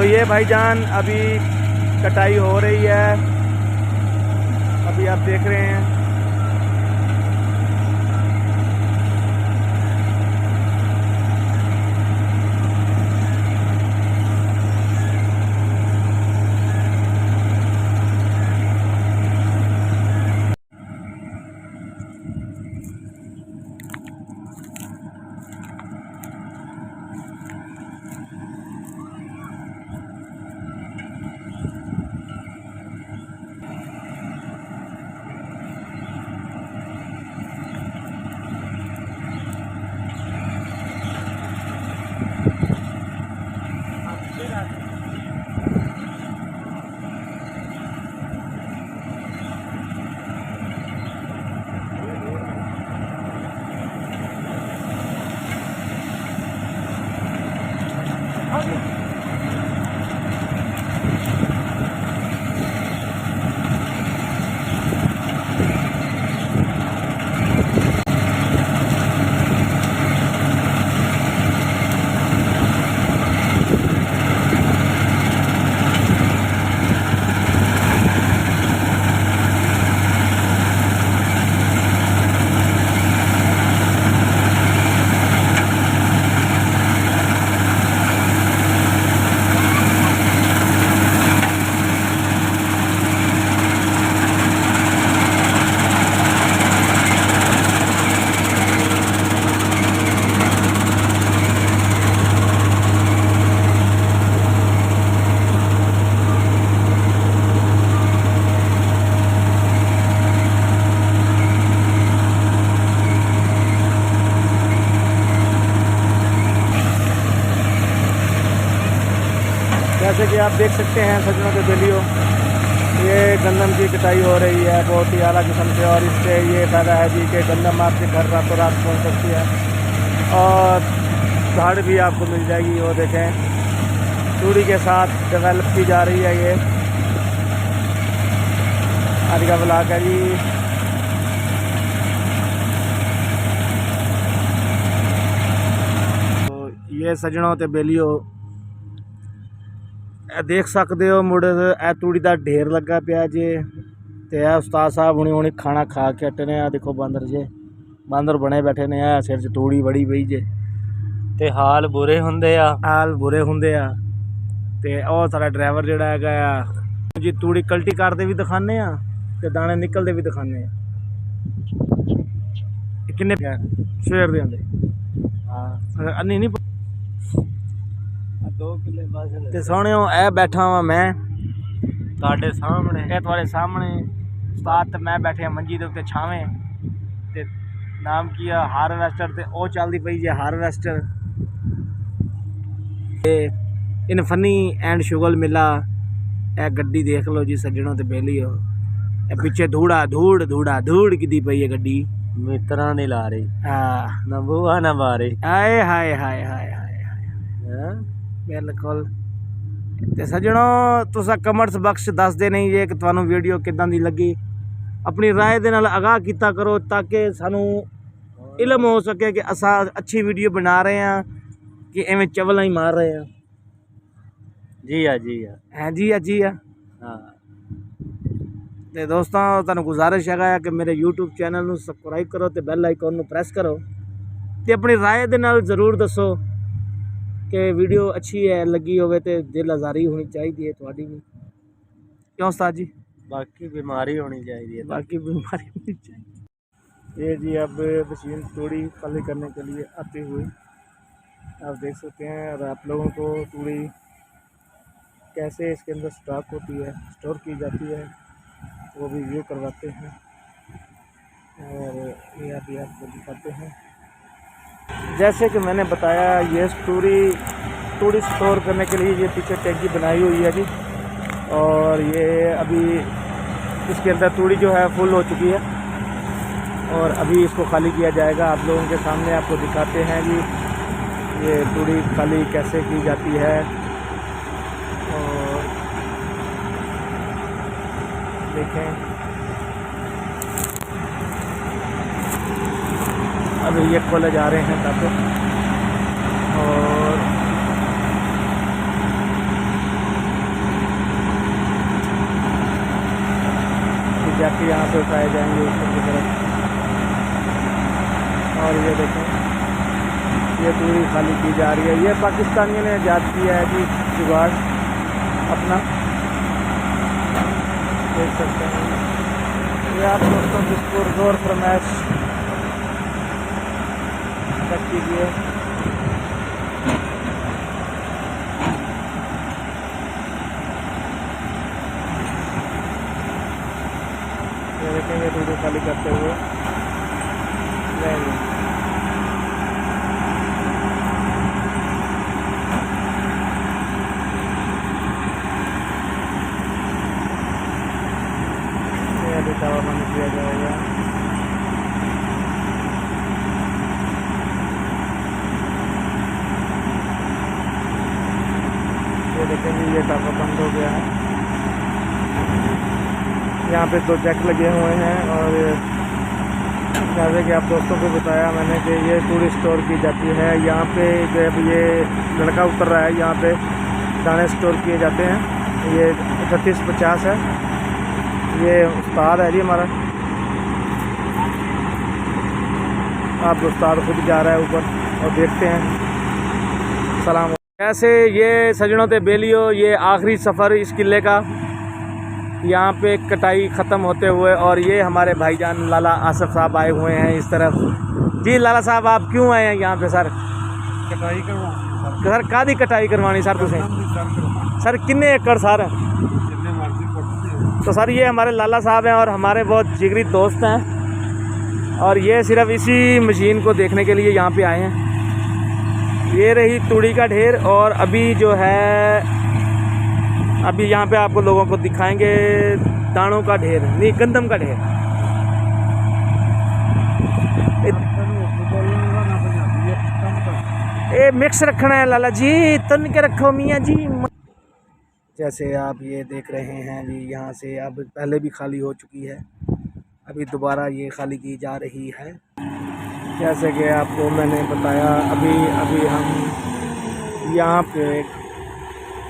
तो ये भाईजान अभी कटाई हो रही है, अभी आप देख रहे हैं। जैसे कि आप देख सकते हैं सज्जनों के बेलियों, ये गंदम की कटाई हो रही है बहुत ही आला किस्म से। और इससे ये फ़ायदा है जी कि गंदम आपके घर रातों रात पहुँच सकती है और झाड़ भी आपको मिल जाएगी। वो देखें तूड़ी के साथ डेवलप की जा रही है ये आज का ब्लॉक है जी। तो ये सज्जनों ते बेलियों देख सकते हो मुड़ ए तूड़ी का ढेर लगा पिया जे। ते उस्ताद साहब हुणी खाना खा के हटे ने। देखो बांदर जे, बांदर बने बैठे ने। सिर च तूड़ी बड़ी पई जे ते हाल बुरे हुंदे आ, हाल बुरे हुंदे आ। ते और सारा ड्राइवर जिहड़ा हैगा जी तूड़ी कल्टी करते भी दिखाने आ ते दाने निकलते भी दिखाने आ। किन्ने सवेर दे आंदे हाँ अन्नी नहीं 2 किले बस ते सोहणियो ए बैठा वां मैं ਤੁਹਾਡੇ ਸਾਹਮਣੇ। ਇਹ ਤੁਹਾਡੇ ਸਾਹਮਣੇ ਉਸਤਾਦ ਤੇ ਮੈਂ ਬੈਠੇ ਮੰਜੀ ਦੇ ਉੱਤੇ ਛਾਵੇਂ ਤੇ ਨਾਮ ਕੀ ਆ ਹਾਰਵੈਸਟਰ ਤੇ ਉਹ ਚੱਲਦੀ ਪਈ ਜੇ ਹਾਰਵੈਸਟਰ ਤੇ ਇਨ ਫਨੀ ਐਂਡ ਸ਼ੁਗਲ ਮਿਲਾ। ਇਹ ਗੱਡੀ ਦੇਖ ਲਓ ਜੀ ਸੱਜਣੋਂ ਤੇ ਬੇਲੀਓ, ਇਹ ਪਿੱਛੇ ਧੂੜਾ ਧੂੜ ਧੂੜਾ ਧੂੜ ਕਿਦੀ ਪਈ ਹੈ ਗੱਡੀ। ਮਿੱਤਰਾਂ ਦੀ ਲਾ ਰਹੀ ਹਾਂ ਨਾ ਬੂਆ ਨਾ ਬਾਰੇ। ਆਏ ਹਾਏ ਹਾਏ ਹਾਏ ਹਾਏ ਹਾਂ ਬਿਲਕੁਲ। ਤੇ ਸੱਜਣੋਂ ਤੁਸੀਂ ਕਮੈਂਟਸ ਬਖਸ਼ ਦੱਸਦੇ ਨਹੀਂ ਜੇ ਕਿ ਤੁਹਾਨੂੰ ਵੀਡੀਓ ਕਿੱਦਾਂ ਦੀ ਲੱਗੀ। ਆਪਣੀ ਰਾਏ ਦੇ ਨਾਲ ਆਗਾਹ ਕੀਤਾ ਕਰੋ ਤਾਂ ਕਿ ਸਾਨੂੰ ਇਲਮ ਹੋ ਸਕੇ ਕਿ ਅਸਾਂ ਅੱਛੀ ਵੀਡੀਓ ਬਣਾ ਰਹੇ ਹਾਂ ਕਿ ਐਵੇਂ ਚਵਲਾਂ ਹੀ ਮਾਰ ਰਹੇ ਹਾਂ। ਜੀ ਆ ਜੀ ਆ ਹੈ ਜੀ ਜੀ ਆ ਹਾਂ। ਤੇ ਦੋਸਤਾਂ ਤੁਹਾਨੂੰ ਗੁਜ਼ਾਰਿਸ਼ ਹੈਗਾ ਕਿ ਮੇਰੇ YouTube ਚੈਨਲ ਨੂੰ ਸਬਸਕ੍ਰਾਈਬ ਕਰੋ ਤੇ ਬੈਲ ਆਈਕਨ ਨੂੰ ਪ੍ਰੈਸ ਕਰੋ ਤੇ ਆਪਣੀ ਰਾਏ ਦੇ ਨਾਲ ਜ਼ਰੂਰ ਦੱਸੋ कि वीडियो अच्छी है लगी होवे तो दिल आज़ारी होनी चाहिए है थोड़ी भी। क्यों उस्ताद जी? बाकी बीमारी होनी चाहिए, बाकी बीमारी होनी चाहिए। ये जी अब मशीन तूड़ी खाली करने के लिए आते हुए आप देख सकते हैं। और आप लोगों को तूड़ी कैसे इसके अंदर स्टॉक होती है, स्टोर की जाती है, वो भी व्यू करवाते हैं और ये अभी आपको दिखाते हैं। जैसे कि मैंने बताया ये तूड़ी स्टोर करने के लिए ये पीछे टैंकी बनाई हुई है जी। और ये अभी इसके अंदर तूड़ी जो है फुल हो चुकी है और अभी इसको खाली किया जाएगा। आप लोगों के सामने आपको दिखाते हैं जी ये तूड़ी खाली कैसे की जाती है। और देखें अभी ये खोले जा रहे हैं ताकि और ट्रक यहाँ से उठाए जाएंगे ऊपर की तरफ। और ये देखें, ये तूड़ी खाली की जा रही है। ये पाकिस्तानियों ने ईजाद किया है जी जुगाड़ अपना, देख सकते हैं। ये आप दोस्तों जिसको जोर फरमाइश चेक कीजिए। ये देखेंगे तूड़ी खाली करते हुए जाएंगे। अभी दवा बंद किया जाएगा। ये देखेंगे, ये टापा बंद हो गया है। यहाँ पे 2 जैक लगे हुए हैं। और जैसे कि आप दोस्तों को बताया मैंने कि ये तूड़ी स्टोर की जाती है। यहाँ पे जब ये लड़का उतर रहा है, यहाँ पे दाने स्टोर किए जाते हैं। ये 3850 है। ये उस्ताद है जी हमारा, आप उस्ताद खुद जा रहा है ऊपर और देखते हैं। सलाम। ऐसे ये सजनों ते बेलियो, ये आखिरी सफ़र इस किले का, यहाँ पे कटाई ख़त्म होते हुए। और ये हमारे भाईजान लाला आसफ साहब आए हुए हैं इस तरफ। जी लाला साहब, आप क्यों आए हैं यहाँ पे सर? कटाई करवानी सर कादी कटाई करवानी सर तुसें? सर किन्ने एकड़ सर? तो सर ये हमारे लाला साहब हैं और हमारे बहुत जिगरी दोस्त हैं। और ये सिर्फ इसी मशीन को देखने के लिए यहाँ पे आए हैं। ये रही तूड़ी का ढेर। और अभी जो है, अभी यहाँ पे आपको लोगों को दिखाएंगे दानों का ढेर, नहीं गंदम का ढेर। ये मिक्स रखना है लाला जी, तन के रखो मियाँ जी। जैसे आप ये देख रहे हैं जी, यहाँ से अब पहले भी खाली हो चुकी है, अभी दोबारा ये खाली की जा रही है। जैसे कि आपको मैंने बताया, अभी हम यहाँ पे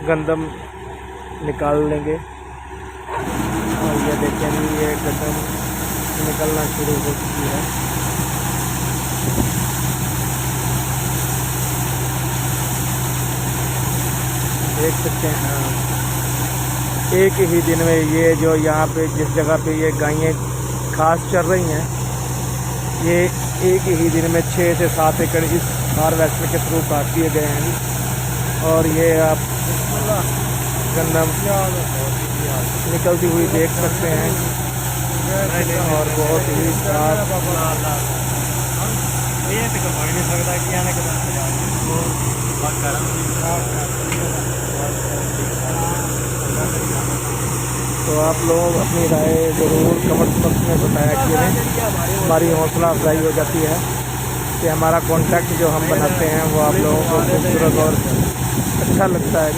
गंदम निकाल लेंगे। और ये देखें, ये गंदम निकलना शुरू हो चुकी है। देख सकते हैं आप, एक ही दिन में ये जो यहाँ पे जिस जगह पे ये गायें घास चर रही हैं, ये एक ही दिन में 6 से 7 एकड़ इस हार्वेस्टर के थ्रू काट दिए गए हैं। और ये आप गंदम निकलती हुई देख सकते हैं। और बहुत ही साफ। तो आप लोग अपनी राय ज़रूर कमेंट बॉक्स में बताया करें। हमारी हौसला अफजाई हो जाती है कि हमारा कॉन्टैक्ट जो हम बनाते हैं वो आप लोगों को खूबसूरत और अच्छा लगता है।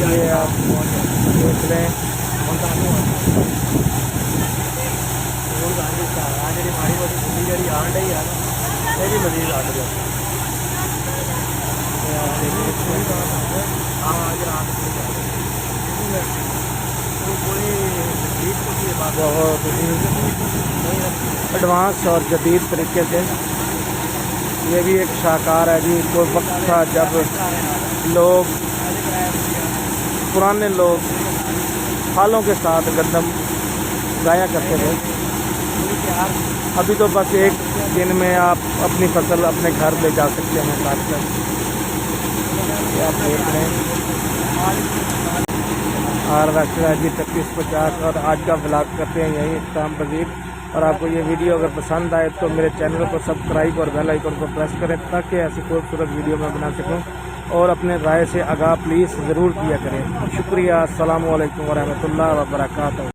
ये आप देख लें, बहुत ही एडवांस और जदीद तरीके से। ये भी एक शाहकार है जी। कोई वक्त था जब लोग, पुराने लोग फालों के साथ गंदम गाया करते थे। अभी तो बस एक दिन में आप अपनी फसल अपने घर ले जा सकते हैं काट कर। ये आप देख रहे हैं हार्वेस्टर है जी 3650। और आज का व्लॉग करते हैं यही इख्तिताम पजीर। और आपको ये वीडियो अगर पसंद आए तो मेरे चैनल को सब्सक्राइब और बेल आइकन को प्रेस करें ताकि ऐसी खूबसूरत वीडियो मैं बना सकूं। और अपने राय से आगाह प्लीज़ ज़रूर किया करें। शुक्रिया। अस्सलामु अलैकुम वरहमतुल्लाहि वबरकातुहू।